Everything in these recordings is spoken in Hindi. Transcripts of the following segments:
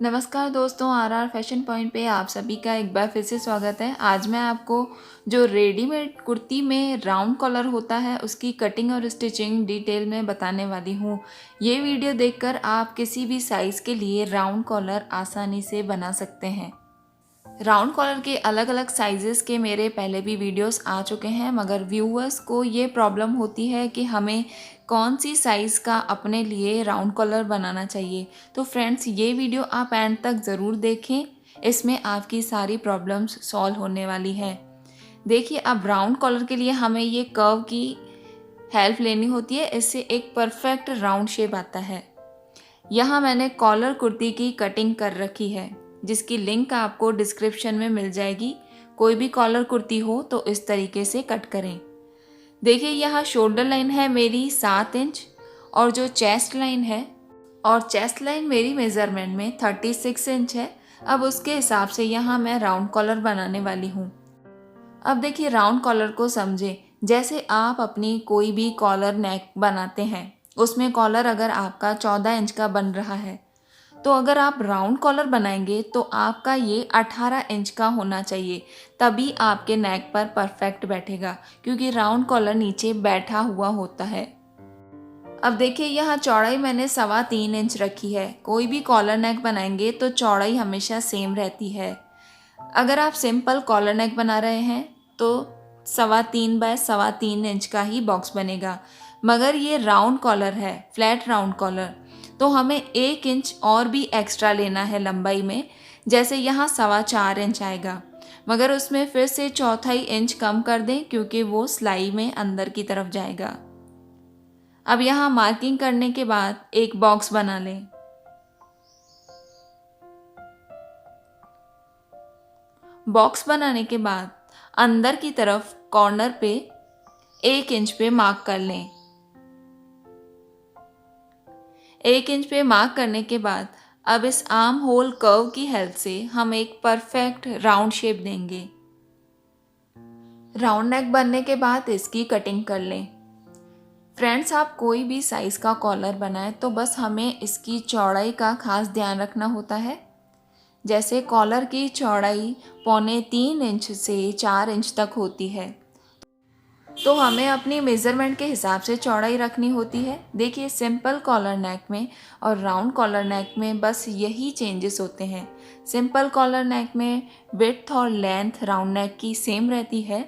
नमस्कार दोस्तों, आरआर फैशन पॉइंट पे आप सभी का एक बार फिर से स्वागत है। आज मैं आपको जो रेडीमेड कुर्ती में राउंड कॉलर होता है उसकी कटिंग और स्टिचिंग डिटेल में बताने वाली हूँ। ये वीडियो देखकर आप किसी भी साइज़ के लिए राउंड कॉलर आसानी से बना सकते हैं। राउंड कॉलर के अलग अलग साइजेस के मेरे पहले भी वीडियोस आ चुके हैं, मगर व्यूअर्स को ये प्रॉब्लम होती है कि हमें कौन सी साइज़ का अपने लिए राउंड कॉलर बनाना चाहिए। तो फ्रेंड्स, ये वीडियो आप एंड तक ज़रूर देखें, इसमें आपकी सारी प्रॉब्लम्स सॉल्व होने वाली है। देखिए, अब राउंड कॉलर के लिए हमें ये कर्व की हेल्प लेनी होती है, इससे एक परफेक्ट राउंड शेप आता है। यहाँ मैंने कॉलर कुर्ती की कटिंग कर रखी है, जिसकी लिंक आपको डिस्क्रिप्शन में मिल जाएगी। कोई भी कॉलर कुर्ती हो तो इस तरीके से कट करें। देखिए, यहाँ शोल्डर लाइन है मेरी 7 इंच और जो चेस्ट लाइन है, और चेस्ट लाइन मेरी मेज़रमेंट में 36 इंच है। अब उसके हिसाब से यहाँ मैं राउंड कॉलर बनाने वाली हूँ। अब देखिए, राउंड कॉलर को समझें। जैसे आप अपनी कोई भी कॉलर नेक बनाते हैं, उसमें कॉलर अगर आपका 14 इंच का बन रहा है, तो अगर आप राउंड कॉलर बनाएंगे तो आपका ये 18 इंच का होना चाहिए, तभी आपके नेक पर परफेक्ट बैठेगा, क्योंकि राउंड कॉलर नीचे बैठा हुआ होता है। अब देखिए, यहाँ चौड़ाई मैंने 3.25 इंच रखी है। कोई भी कॉलर नेक बनाएंगे तो चौड़ाई हमेशा सेम रहती है। अगर आप सिंपल कॉलर नेक बना रहे हैं तो 3.25 बाय 3.25 इंच का ही बॉक्स बनेगा, मगर ये राउंड कॉलर है, फ्लैट राउंड कॉलर, तो हमें 1 इंच और भी एक्स्ट्रा लेना है लंबाई में। जैसे यहाँ 4.25 इंच आएगा, मगर उसमें फिर से 1/4 इंच कम कर दें, क्योंकि वो सिलाई में अंदर की तरफ जाएगा। अब यहाँ मार्किंग करने के बाद एक बॉक्स बना लें। बॉक्स बनाने के बाद अंदर की तरफ कॉर्नर पे 1 इंच पे मार्क कर लें। 1 इंच पे मार्क करने के बाद अब इस आर्म होल कर्व की हेल्प से हम एक परफेक्ट राउंड शेप देंगे। राउंड नेक बनने के बाद इसकी कटिंग कर लें। फ्रेंड्स, आप कोई भी साइज़ का कॉलर बनाएं तो बस हमें इसकी चौड़ाई का खास ध्यान रखना होता है। जैसे कॉलर की चौड़ाई 3.25 इंच से 4 इंच तक होती है, तो हमें अपनी मेज़रमेंट के हिसाब से चौड़ाई रखनी होती है। देखिए, सिंपल कॉलर नेक में और राउंड कॉलर नेक में बस यही चेंजेस होते हैं। सिंपल कॉलर नेक में विड्थ और लेंथ राउंड नेक की सेम रहती है,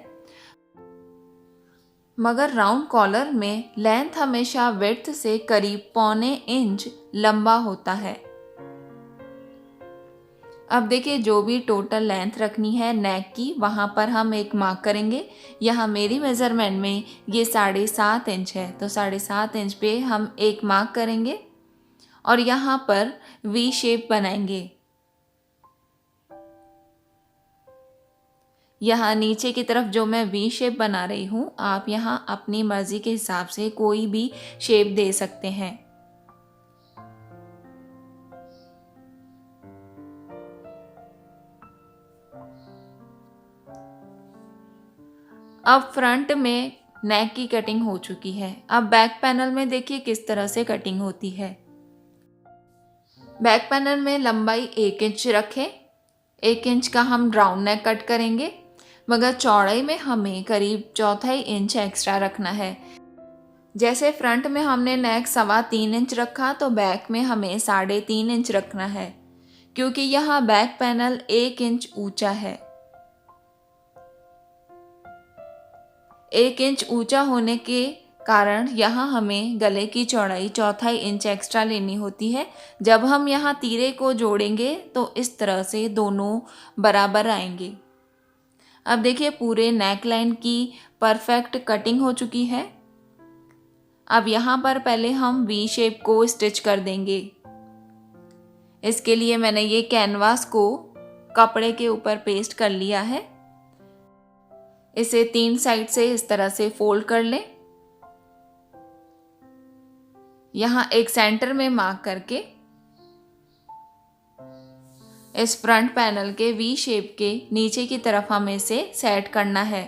मगर राउंड कॉलर में लेंथ हमेशा विड्थ से करीब 0.25 इंच लंबा होता है। अब देखिए, जो भी टोटल लेंथ रखनी है नेक की, वहाँ पर हम एक मार्क करेंगे। यहाँ मेरी मेज़रमेंट में ये 7.5 इंच है, तो 7.5 इंच पे हम एक मार्क करेंगे और यहाँ पर वी शेप बनाएंगे। यहाँ नीचे की तरफ जो मैं वी शेप बना रही हूँ, आप यहाँ अपनी मर्ज़ी के हिसाब से कोई भी शेप दे सकते हैं। अब फ्रंट में नेक की कटिंग हो चुकी है। अब बैक पैनल में देखिए किस तरह से कटिंग होती है। बैक पैनल में लंबाई 1 इंच रखें। 1 इंच का हम राउंड नेक कट करेंगे, मगर चौड़ाई में हमें करीब 1/4 इंच एक्स्ट्रा रखना है। जैसे फ्रंट में हमने नेक 3.25 इंच रखा, तो बैक में हमें 3.5 इंच रखना है, क्योंकि यहाँ बैक पैनल 1 इंच ऊंचा है। 1 इंच ऊंचा होने के कारण यहाँ हमें गले की चौड़ाई 1/4 इंच एक्स्ट्रा लेनी होती है। जब हम यहाँ तीरे को जोड़ेंगे तो इस तरह से दोनों बराबर आएंगे। अब देखिए, पूरे नेक लाइन की परफेक्ट कटिंग हो चुकी है। अब यहाँ पर पहले हम वी शेप को स्टिच कर देंगे। इसके लिए मैंने ये कैनवास को कपड़े के ऊपर पेस्ट कर लिया है। इसे 3 साइड से इस तरह से फोल्ड कर लें। यहाँ एक सेंटर में मार्क करके इस फ्रंट पैनल के वी शेप के नीचे की तरफ हमें इसे सेट करना है।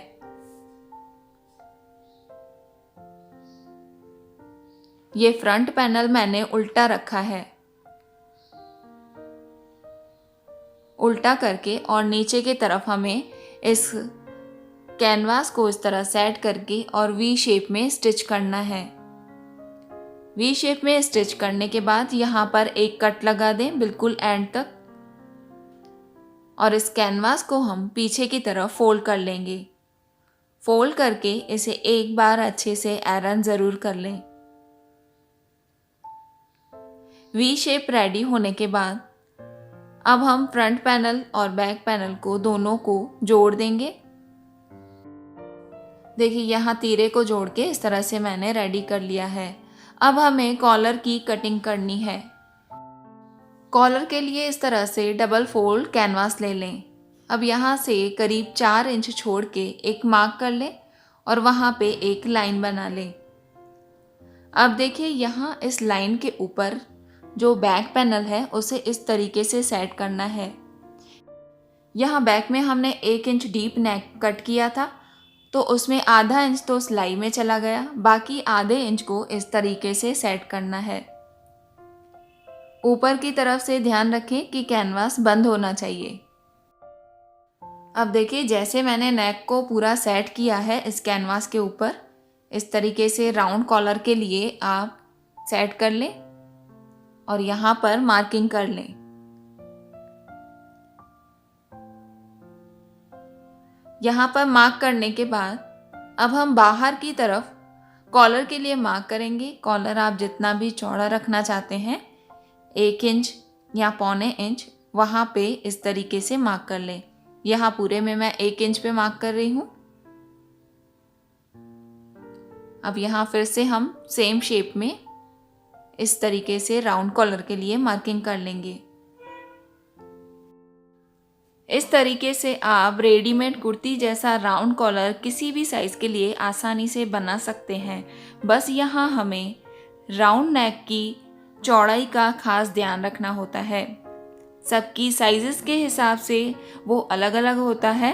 ये फ्रंट पैनल मैंने उल्टा रखा है। उल्टा करके और नीचे की तरफ हमें इस कैनवास को इस तरह सेट करके और वी शेप में स्टिच करना है। वी शेप में स्टिच करने के बाद यहाँ पर एक कट लगा दें बिल्कुल एंड तक, और इस कैनवास को हम पीछे की तरफ फोल्ड कर लेंगे। फोल्ड करके इसे एक बार अच्छे से आयरन ज़रूर कर लें। वी शेप रेडी होने के बाद अब हम फ्रंट पैनल और बैक पैनल को दोनों को जोड़ देंगे। देखिए यहाँ तीरे को जोड़ के इस तरह से मैंने रेडी कर लिया है। अब हमें कॉलर की कटिंग करनी है। कॉलर के लिए इस तरह से डबल फोल्ड कैनवास ले लें। अब यहाँ से करीब 4 इंच छोड़ के एक मार्क कर लें और वहाँ पे एक लाइन बना लें। अब देखिए यहाँ इस लाइन के ऊपर जो बैक पैनल है उसे इस तरीके से सेट करना है। यहाँ बैक में हमने 1 इंच डीप नेक कट किया था, तो उसमें आधा इंच तो सिलाई में चला गया, बाकी आधे इंच को इस तरीके से सेट करना है। ऊपर की तरफ से ध्यान रखें कि कैनवास बंद होना चाहिए। अब देखिए जैसे मैंने नेक को पूरा सेट किया है इस कैनवास के ऊपर, इस तरीके से राउंड कॉलर के लिए आप सेट कर लें और यहाँ पर मार्किंग कर लें। यहाँ पर मार्क करने के बाद अब हम बाहर की तरफ कॉलर के लिए मार्क करेंगे। कॉलर आप जितना भी चौड़ा रखना चाहते हैं, 1 इंच या पौने इंच, वहाँ पे इस तरीके से मार्क कर लें। यहाँ पूरे में मैं 1 इंच पे मार्क कर रही हूँ। अब यहाँ फिर से हम सेम शेप में इस तरीके से राउंड कॉलर के लिए मार्किंग कर लेंगे। इस तरीके से आप रेडीमेड कुर्ती जैसा राउंड कॉलर किसी भी साइज़ के लिए आसानी से बना सकते हैं। बस यहाँ हमें राउंड नेक की चौड़ाई का खास ध्यान रखना होता है। सबकी साइज़ेस के हिसाब से वो अलग अलग होता है,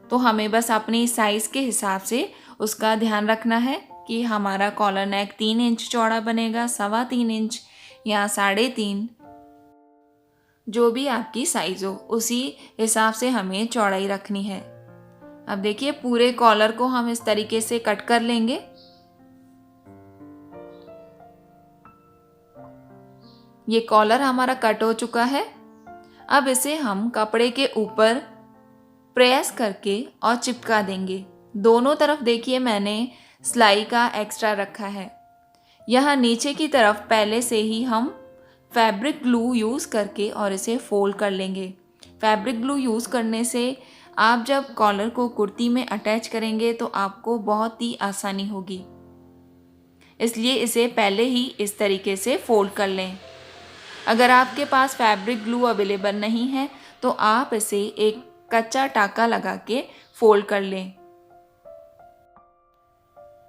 तो हमें बस अपनी साइज़ के हिसाब से उसका ध्यान रखना है कि हमारा कॉलर नेक 3 इंच चौड़ा बनेगा, 3.25 इंच या 3.5, जो भी आपकी साइज़ हो उसी हिसाब से हमें चौड़ाई रखनी है। अब देखिए पूरे कॉलर को हम इस तरीके से कट कर लेंगे। ये कॉलर हमारा कट हो चुका है। अब इसे हम कपड़े के ऊपर प्रेस करके और चिपका देंगे। दोनों तरफ देखिए मैंने सिलाई का एक्स्ट्रा रखा है। यहाँ नीचे की तरफ पहले से ही हम फैब्रिक ग्लू यूज़ करके और इसे फोल्ड कर लेंगे। फैब्रिक ग्लू यूज़ करने से आप जब कॉलर को कुर्ती में अटैच करेंगे तो आपको बहुत ही आसानी होगी, इसलिए इसे पहले ही इस तरीके से फोल्ड कर लें। अगर आपके पास फैब्रिक ग्लू अवेलेबल नहीं है तो आप इसे एक कच्चा टाका लगा के फोल्ड कर लें।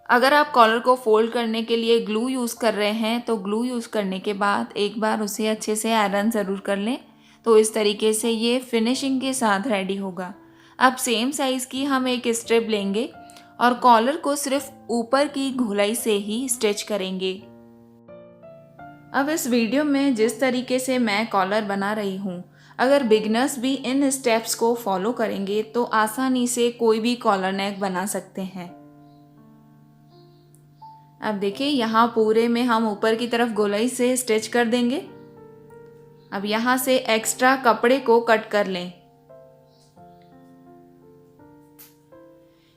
अगर आप कॉलर को फोल्ड करने के लिए ग्लू यूज़ कर रहे हैं तो ग्लू यूज़ करने के बाद एक बार उसे अच्छे से आयरन ज़रूर कर लें, तो इस तरीके से ये फिनिशिंग के साथ रेडी होगा। अब सेम साइज़ की हम एक स्ट्रिप लेंगे और कॉलर को सिर्फ ऊपर की गोलाई से ही स्टिच करेंगे। अब इस वीडियो में जिस तरीके से मैं कॉलर बना रही हूँ, अगर बिगनर्स भी इन स्टेप्स को फॉलो करेंगे तो आसानी से कोई भी कॉलर नेक बना सकते हैं। अब देखिए यहाँ पूरे में हम ऊपर की तरफ गोलाई से स्टिच कर देंगे। अब यहाँ से एक्स्ट्रा कपड़े को कट कर लें।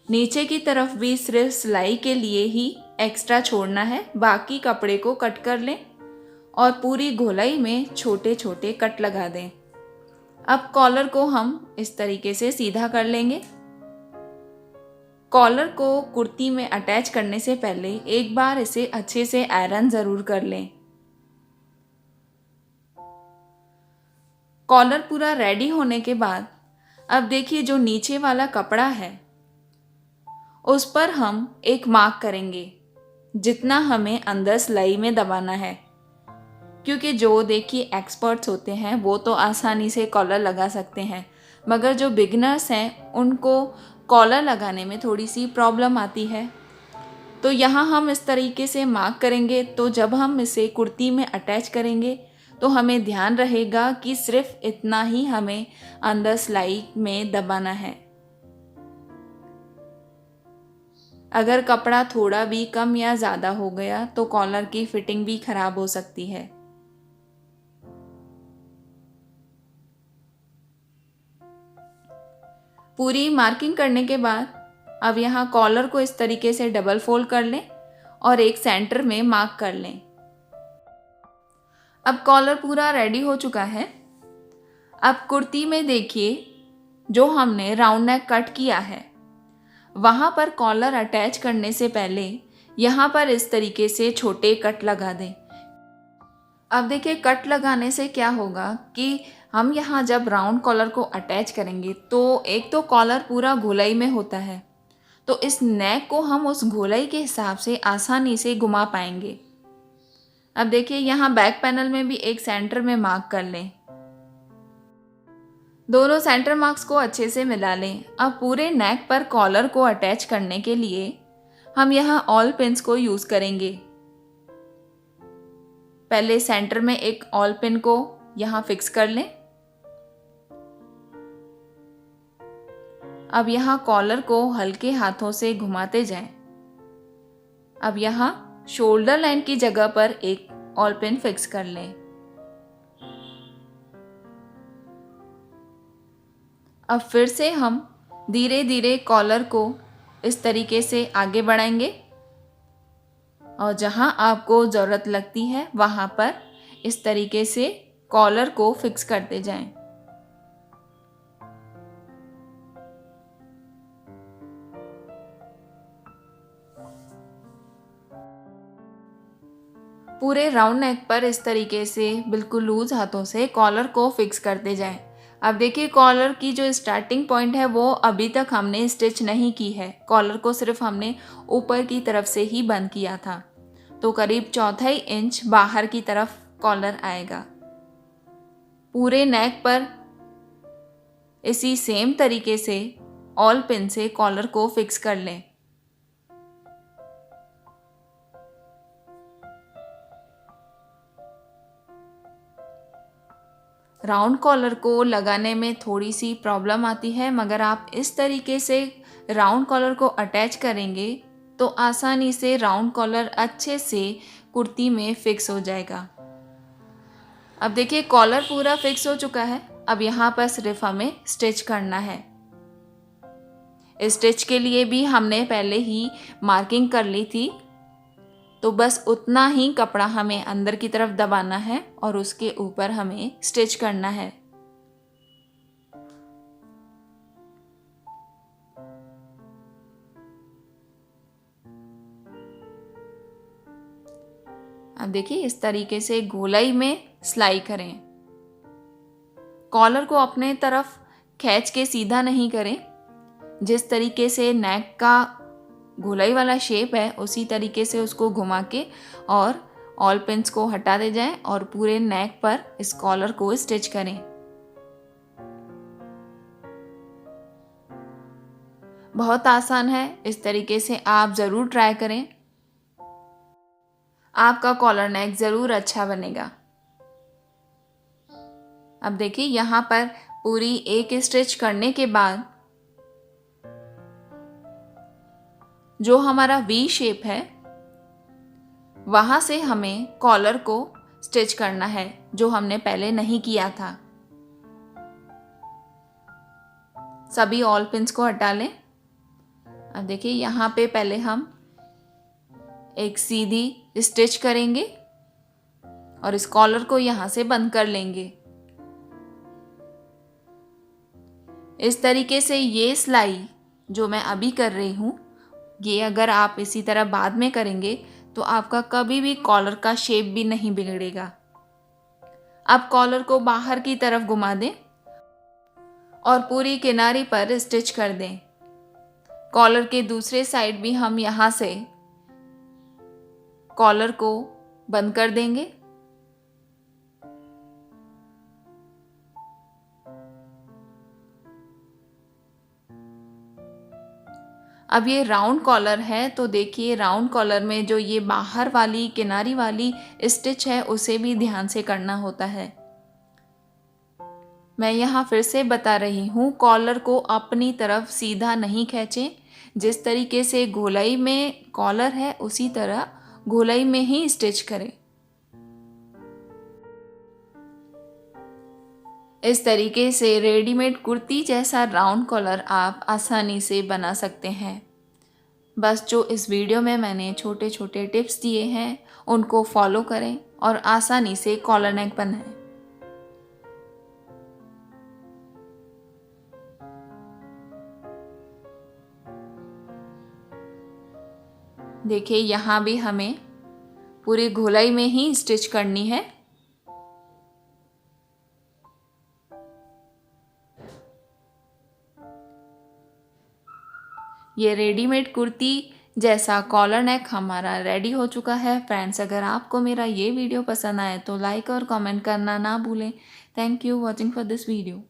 नीचे की तरफ भी सिर्फ सिलाई के लिए ही एक्स्ट्रा छोड़ना है, बाकी कपड़े को कट कर लें और पूरी गोलाई में छोटे छोटे कट लगा दें। अब कॉलर को हम इस तरीके से सीधा कर लेंगे। कॉलर को कुर्ती में अटैच करने से पहले एक बार इसे अच्छे से आयरन ज़रूर कर लें। कॉलर पूरा रेडी होने के बाद अब देखिए जो नीचे वाला कपड़ा है उस पर हम एक मार्क करेंगे, जितना हमें अंदर सिलाई में दबाना है, क्योंकि जो देखिए एक्सपर्ट्स होते हैं वो तो आसानी से कॉलर लगा सकते हैं, मगर जो बिगिनर्स हैं उनको कॉलर लगाने में थोड़ी सी प्रॉब्लम आती है। तो यहाँ हम इस तरीके से मार्क करेंगे, तो जब हम इसे कुर्ती में अटैच करेंगे तो हमें ध्यान रहेगा कि सिर्फ इतना ही हमें अंदर सिलाई में दबाना है। अगर कपड़ा थोड़ा भी कम या ज़्यादा हो गया तो कॉलर की फिटिंग भी खराब हो सकती है। पूरी मार्किंग करने के बाद अब यहाँ कॉलर को इस तरीके से डबल फोल्ड कर लें और एक सेंटर में मार्क कर लें। अब कॉलर पूरा रेडी हो चुका है। अब कुर्ती में देखिए, जो हमने राउंड नेक कट किया है वहाँ पर कॉलर अटैच करने से पहले यहाँ पर इस तरीके से छोटे कट लगा दें। अब देखिए, कट लगाने से क्या होगा कि हम यहाँ जब राउंड कॉलर को अटैच करेंगे तो एक तो कॉलर पूरा गोलाई में होता है, तो इस नेक को हम उस गोलाई के हिसाब से आसानी से घुमा पाएंगे। अब देखिए, यहाँ बैक पैनल में भी एक सेंटर में मार्क कर लें। दोनों सेंटर मार्क्स को अच्छे से मिला लें। अब पूरे नेक पर कॉलर को अटैच करने के लिए हम यहाँ ऑल पिन्स को यूज़ करेंगे। पहले सेंटर में एक ऑल पिन को यहाँ फिक्स कर लें। अब यहाँ कॉलर को हल्के हाथों से घुमाते जाएं। अब यहाँ शोल्डर लाइन की जगह पर एक ऑल पिन फिक्स कर लें। अब फिर से हम धीरे धीरे कॉलर को इस तरीके से आगे बढ़ाएंगे और जहां आपको ज़रूरत लगती है वहां पर इस तरीके से कॉलर को फिक्स करते जाएं। पूरे राउंड नेक पर इस तरीके से बिल्कुल लूज हाथों से कॉलर को फिक्स करते जाएं। अब देखिए, कॉलर की जो स्टार्टिंग पॉइंट है वो अभी तक हमने स्टिच नहीं की है। कॉलर को सिर्फ हमने ऊपर की तरफ से ही बंद किया था, तो करीब 1/4 इंच बाहर की तरफ कॉलर आएगा। पूरे नेक पर इसी सेम तरीके से ऑल पिन से कॉलर को फिक्स कर लें। राउंड कॉलर को लगाने में थोड़ी सी प्रॉब्लम आती है, मगर आप इस तरीके से राउंड कॉलर को अटैच करेंगे तो आसानी से राउंड कॉलर अच्छे से कुर्ती में फिक्स हो जाएगा। अब देखिए, कॉलर पूरा फिक्स हो चुका है। अब यहाँ पर सिर्फ हमें स्टिच करना है। स्टिच के लिए भी हमने पहले ही मार्किंग कर ली थी, तो बस उतना ही कपड़ा हमें अंदर की तरफ दबाना है और उसके ऊपर हमें स्टिच करना है। अब देखिए, इस तरीके से गोलाई में सिलाई करें। कॉलर को अपने तरफ खींच के सीधा नहीं करें। जिस तरीके से नेक का गोलाई वाला शेप है उसी तरीके से उसको घुमा के और ऑल पिन्स को हटा दे जाएं और पूरे नेक पर इस कॉलर को स्टिच करें। बहुत आसान है, इस तरीके से आप ज़रूर ट्राई करें। आपका कॉलर नेक ज़रूर अच्छा बनेगा। अब देखिए, यहाँ पर पूरी एक स्टिच करने के बाद जो हमारा वी शेप है वहाँ से हमें कॉलर को स्टिच करना है, जो हमने पहले नहीं किया था। सभी ऑल पिन्स को हटा लें। अब देखिए, यहाँ पे पहले हम एक सीधी स्टिच करेंगे और इस कॉलर को यहाँ से बंद कर लेंगे। इस तरीके से ये सिलाई जो मैं अभी कर रही हूँ, ये अगर आप इसी तरह बाद में करेंगे तो आपका कभी भी कॉलर का शेप भी नहीं बिगड़ेगा। अब कॉलर को बाहर की तरफ घुमा दें और पूरी किनारी पर स्टिच कर दें। कॉलर के दूसरे साइड भी हम यहाँ से कॉलर को बंद कर देंगे। अब ये राउंड कॉलर है तो देखिए राउंड कॉलर में जो ये बाहर वाली किनारी वाली स्टिच है उसे भी ध्यान से करना होता है। मैं यहाँ फिर से बता रही हूँ, कॉलर को अपनी तरफ सीधा नहीं खींचें। जिस तरीके से गोलाई में कॉलर है उसी तरह गोलाई में ही स्टिच करें। इस तरीके से रेडीमेड कुर्ती जैसा राउंड कॉलर आप आसानी से बना सकते हैं। बस जो इस वीडियो में मैंने छोटे छोटे टिप्स दिए हैं उनको फॉलो करें और आसानी से कॉलर नेक बनाएं। देखिए यहाँ भी हमें पूरी गोलाई में ही स्टिच करनी है। ये रेडीमेड कुर्ती जैसा कॉलर नेक हमारा रेडी हो चुका है। फ्रेंड्स, अगर आपको मेरा ये वीडियो पसंद आए तो लाइक और कमेंट करना ना भूलें। Thank you watching for this video.